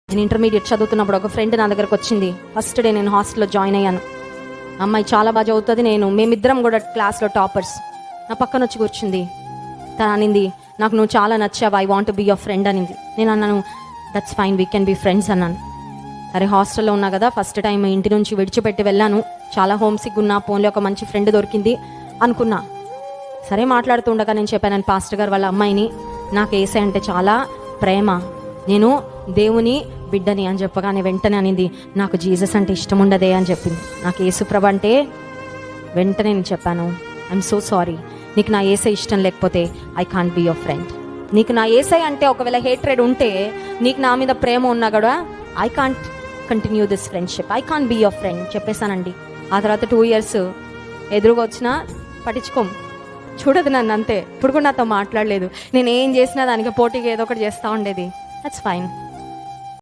నేను ఇంటర్మీడియట్ చదువుతున్నప్పుడు ఒక ఫ్రెండ్ నా దగ్గరకు వచ్చింది. ఫస్ట్ డే నేను హాస్టల్లో జాయిన్ అయ్యాను. అమ్మాయి చాలా బాగా చదువుతుంది, మేమిద్దరం కూడా క్లాస్లో టాపర్స్. నా పక్కన వచ్చి కూర్చుంది. తను అనింది, నాకు నువ్వు చాలా నచ్చావు, I want be your friend అనింది. నేను అన్నాను, that's fine, we can be friends అన్నాను. సరే, హాస్టల్లో ఉన్నా కదా, ఫస్ట్ టైం ఇంటి నుంచి విడిచిపెట్టి వెళ్ళాను. చాలా హోమ్ సిక్ ఉన్నా, ఫోన్లో ఒక మంచి ఫ్రెండ్ దొరికింది అనుకున్నా. సరే, మాట్లాడుతూ ఉండగా నేను చెప్పాను, పాస్టర్ గారు వాళ్ళ అమ్మాయిని, నాకు యేసయ్య అంటే చాలా ప్రేమ, నేను దేవుని బిడ్డని అని చెప్పగానే వెంటనే అనింది, నాకు జీసస్ అంటే ఇష్టం ఉండదే అని చెప్పింది. నాకు యేసుప్రభు అంటే వెంటనే నేను చెప్పాను, ఐఎమ్ సో సారీ, నీకు నా యేసయ్య ఇష్టం లేకపోతే I can't be your friend. నీకు నా యేసయ్య అంటే ఒకవేళ హేట్రెడ్ ఉంటే, నీకు నా మీద ప్రేమ ఉన్నా కూడా I can't continue this friendship, I can't be your friend చెప్పేశానండి. ఆ తర్వాత 2 years ఎదురుగా వచ్చినా పట్టించుకోం, చూడదు నన్ను అంతే. ఇప్పుడు కూడా నాతో మాట్లాడలేదు. నేను ఏం చేసినా దానికి పోటీగా ఏదో ఒకటి చేస్తూ ఉండేది. That's fine.